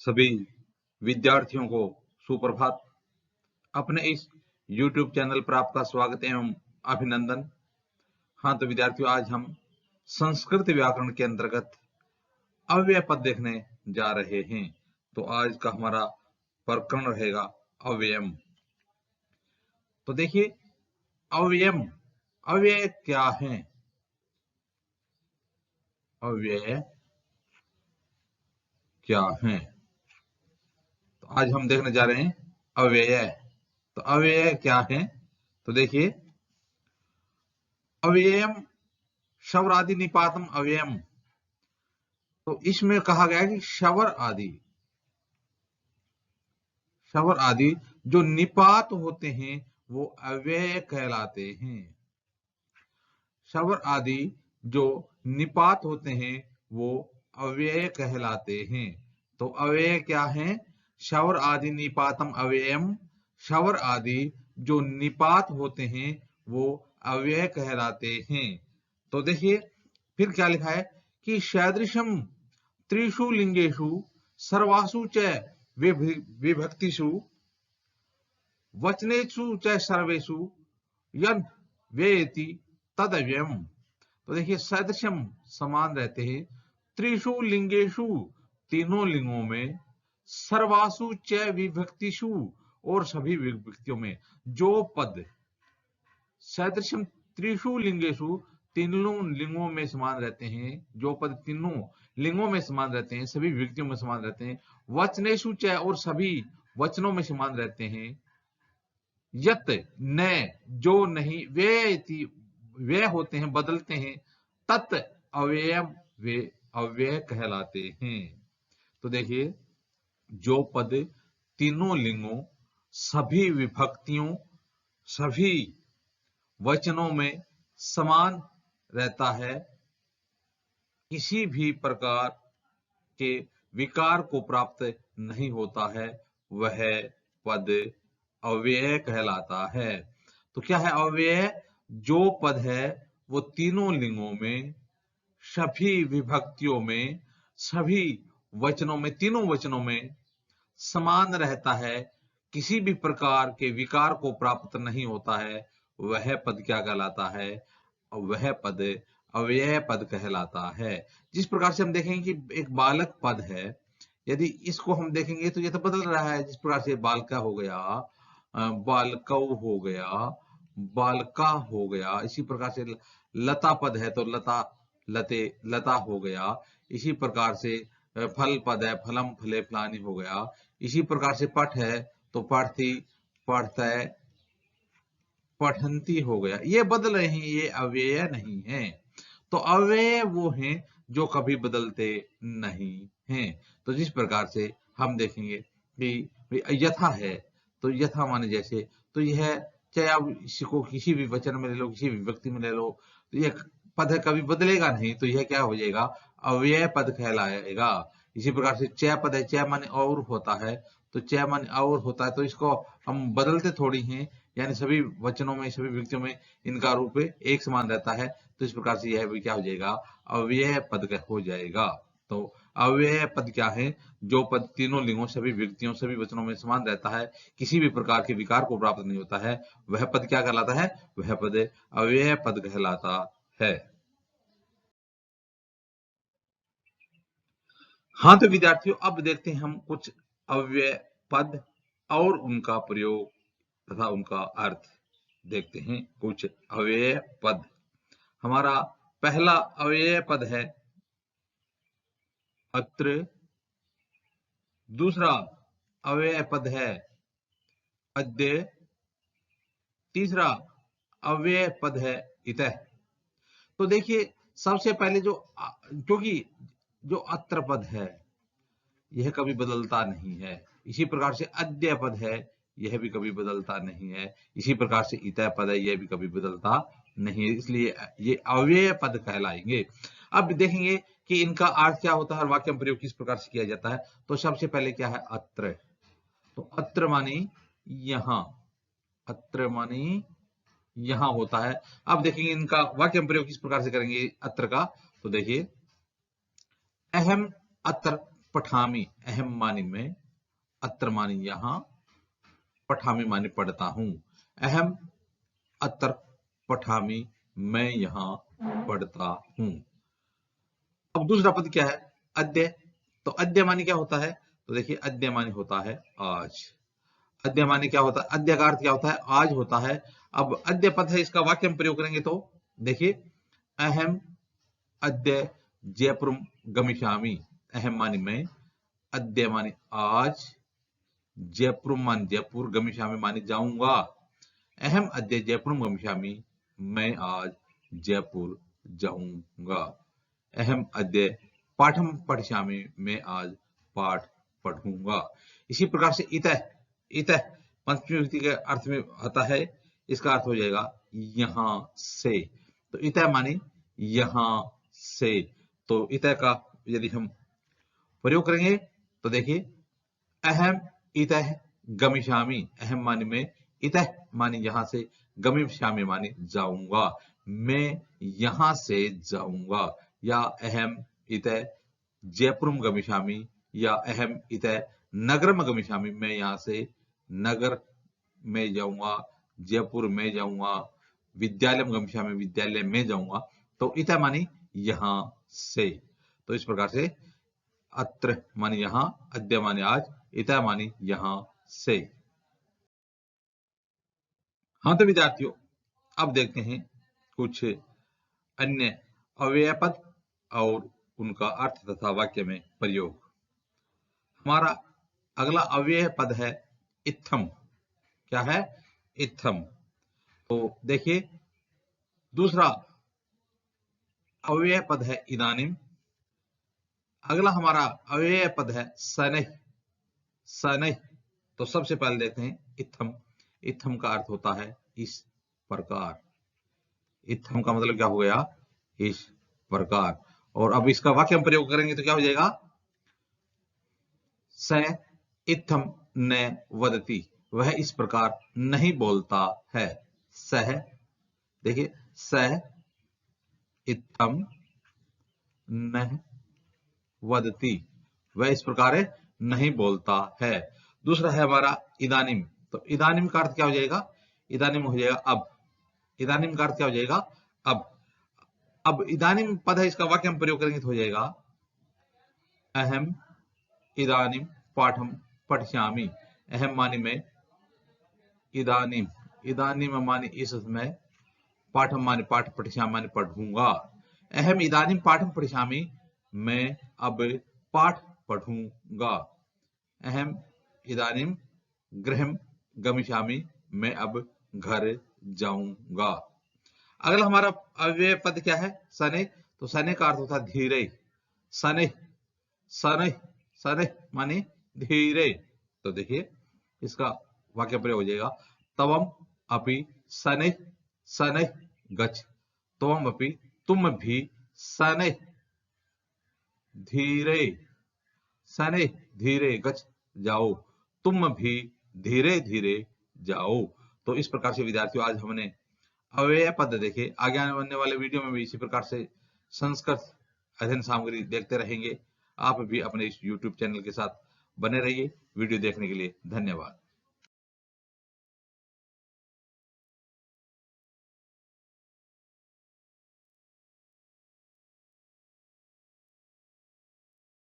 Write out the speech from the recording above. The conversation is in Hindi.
सभी विद्यार्थियों को सुप्रभात। अपने इस YouTube चैनल पर आपका स्वागत एवं अभिनंदन। हाँ तो विद्यार्थियों, आज हम संस्कृत व्याकरण के अंतर्गत अव्यय पद देखने जा रहे हैं। तो आज का हमारा प्रकरण रहेगा अव्ययम। तो देखिए, अव्ययम, अव्यय क्या है? अव्यय क्या है? तो आज हम देखने जा रहे हैं अव्यय। तो अव्यय क्या है? तो देखिए, अव्ययम शवरादि निपातम अव्ययम। तो इसमें कहा गया है कि शवर आदि जो निपात होते हैं वो अव्यय कहलाते हैं। शवर आदि जो निपात होते हैं वो अव्यय कहलाते हैं। तो अव्यय क्या है? शवर आदि निपातम अव्ययम। शवर आदि जो निपात होते हैं वो अव्यय कहलाते हैं। तो देखिए फिर क्या लिखा है कि सदृशम त्रिषु लिंगेषु सर्वासु च विभक्तिषु वचनेषु च सर्वेषु यद वेति तदव्ययम। तो देखिए, सदृशम समान रहते हैं, त्रिषु लिंगेषु तीनों लिंगों में, सर्वासु च विभक्तिषु और सभी विभक्तियों में, जो पद सदृशम त्रिषु लिंगेषु तीनों लिंगों में समान रहते हैं, जो पद तीनों लिंगों में समान रहते हैं, सभी विभक्तियों में समान रहते हैं, वचनेषु च और सभी वचनों में समान रहते हैं, यत न जो नहीं, वे होते हैं, बदलते हैं, तत् अव्यय वे अव्यय कहलाते हैं। तो देखिए, जो पद तीनों लिंगों, सभी विभक्तियों, सभी वचनों में समान रहता है, किसी भी प्रकार के विकार को प्राप्त नहीं होता है, वह पद अव्यय कहलाता है। तो क्या है अव्यय? जो पद है वो तीनों लिंगों में, सभी विभक्तियों में, सभी वचनों में, तीनों वचनों में समान रहता है, किसी भी प्रकार के विकार को प्राप्त नहीं होता है, वह पद क्या कहलाता है? वह पद अव्यय पद कहलाता है। जिस प्रकार से हम देखेंगे कि एक बालक पद है, यदि इसको हम देखेंगे तो ये तो बदल रहा है। जिस प्रकार से बालका हो गया, बालकौ हो गया, बालका हो गया। इसी प्रकार से लता पद है तो लता, लते, लता हो गया। इसी प्रकार से फल पद है, फलम, फले, फलानी हो गया। इसी प्रकार से पठ है तो पढ़ती, पढ़तै, पठंती हो गया। ये बदल रहे हैं, ये अव्यय नहीं है। तो अव्यय वो हैं जो कभी बदलते नहीं हैं। तो जिस प्रकार से हम देखेंगे कि यथा है, तो यथा माने जैसे, तो यह चाहे आप इसको किसी भी वचन में ले लो, किसी भी विभक्ति में ले लो, तो यह पद कभी बदलेगा नहीं, तो यह क्या हो जाएगा? अव्यय पद कहलाएगा। इसी प्रकार से च पद है, च माने और होता है, तो च माने और होता है, तो इसको हम बदलते थोड़ी हैं, यानी सभी वचनों में, सभी विभक्तियों में इनका रूप एक समान रहता है। तो इस प्रकार से यह भी क्या हो जाएगा? अव्यय पद हो जाएगा। तो अव्यय पद क्या है? जो पद तीनों लिंगों, सभी विभक्तियों, सभी वचनों में समान रहता है, किसी भी प्रकार के विकार को प्राप्त नहीं होता है, वह पद क्या कहलाता है? वह पद अव्यय पद कहलाता है। हाँ तो विद्यार्थियों, अब देखते हैं हम कुछ अव्यय पद और उनका प्रयोग तथा उनका अर्थ देखते हैं। कुछ अव्यय पद। हमारा पहला अव्यय पद है अत्र। दूसरा अव्यय पद है अद्य। तीसरा अव्यय पद है इतः। तो देखिए, सबसे पहले क्योंकि जो अत्र पद है यह कभी बदलता नहीं है, इसी प्रकार से अद्य पद है, यह भी कभी बदलता नहीं है, इसी प्रकार से इतः पद है, यह भी कभी बदलता नहीं है, इसलिए ये अव्यय पद कहलाएंगे। अब देखेंगे कि इनका अर्थ क्या होता है और वाक्य में प्रयोग किस प्रकार से किया जाता है। तो सबसे पहले क्या है? अत्र। तो अत्र मानी यहां, अत्र मानी यहां होता है। अब देखेंगे इनका वाक्य में प्रयोग किस प्रकार से करेंगे अत्र का। तो देखिए, अहम अत्र पठामी, अहम मानी मैं, अत्र मानी यहाँ, पठामी मानी पढ़ता हूं। अहम अत्र पठामी, मैं यहाँ पढ़ता हूं। अब दूसरा पद क्या है? अद्य। तो अद्य मानी क्या होता है? तो देखिए अद्य मानी होता है आज। अद्य मानी क्या होता है? अद्य का अर्थ क्या होता है? आज होता है। अब अद्य पद है, इसका वाक्य में प्रयोग करेंगे तो देखिए, अहम अद्य जयपुर गमिष्यामि। अहम मानी मैं, अद्य मानी आज, जयपुर मानी जयपुर, गमिष्यामि मानी जाऊंगा। अहम अद्य जयपुर गमिष्यामि, मैं आज जयपुर जाऊंगा। अहम अद्य पाठम पठिष्यामि, मैं आज पाठ पढ़ूंगा। इसी प्रकार से इतः, इतः पंचमी विभक्ति के अर्थ में आता है। इसका अर्थ हो जाएगा यहां से। तो इतः माने यहां से। तो इतः का यदि हम प्रयोग करेंगे तो देखिए, अहम इतः गमिष्यामि, अहम माने मैं, इतः माने यहां से, गमिष्यामि माने जाऊंगा, मैं यहां से जाऊंगा। या अहम इतः जयपुरम गमिष्यामि, या अहम इतः नगरम गमिष्यामि, मैं यहां से नगर में जाऊंगा, जयपुर में जाऊंगा, विद्यालयम गमिष्यामि, विद्यालय में जाऊंगा। तो इतः मानी यहां से। तो इस प्रकार से अत्र मानी यहां, अद्य मानी आज, इतः मानी यहां से। हाँ तो विद्यार्थियों, अब देखते हैं कुछ अन्य अव्यय पद और उनका अर्थ तथा वाक्य में प्रयोग। हमारा अगला अव्यय पद है इत्थम। क्या है? इत्थम। तो देखिए, दूसरा अव्यय पद है इदानीम। अगला हमारा अव्यय पद है शनैः। शनैः। तो सबसे पहले देखते हैं इत्थम। इत्थम का अर्थ होता है इस प्रकार। इत्थम का मतलब क्या हो गया? इस प्रकार। और अब इसका वाक्य में प्रयोग करेंगे तो क्या हो जाएगा? स इत्थम न वदति, वह इस प्रकार नहीं बोलता है। सह, देखिए, स इत्थम न वदति, वह इस प्रकार नहीं बोलता है। दूसरा है हमारा इदानीम। तो इदानीम का अर्थ क्या हो जाएगा? इदानीम हो जाएगा अब। इदानीम का अर्थ क्या हो जाएगा? अब। अब इदानीम पद है, इसका वाक्य में प्रयोग करेंगे तो हो जाएगा, अहम इदानीम पाठम पठिष्यामि। अहम मानी मैं, इदानीम, इदानीम मानी इस समय, पाठम मानी पाठ, पठिष्यामि मानी पढ़ूंगा। अहम इदानीम पाठम पठिष्यामि, मैं अब पाठ पढ़ूंगा। अहम इदानीम गृहम गमिष्यामि, मैं अब घर जाऊंगा। अगला हमारा अव्यय पद क्या है? शनैः। तो शनैः का अर्थ होता है धीरे। शनैः, शनैः, शनैः माने धीरे। तो देखिए, इसका वाक्य प्रयोग हो जाएगा, तवम अपि शनैः शनैः गच्छ। तवम अपि, तुम भी, शनैः धीरे, शनैः धीरे, गच्छ जाओ, तुम भी धीरे धीरे जाओ। तो इस प्रकार से विद्यार्थियों, आज हमने अव्यय पद देखे। आगे आने वाले वीडियो में भी इसी प्रकार से संस्कृत अध्ययन सामग्री देखते रहेंगे। आप भी अपने इस YouTube चैनल के साथ बने रहिए। वीडियो देखने के लिए धन्यवाद।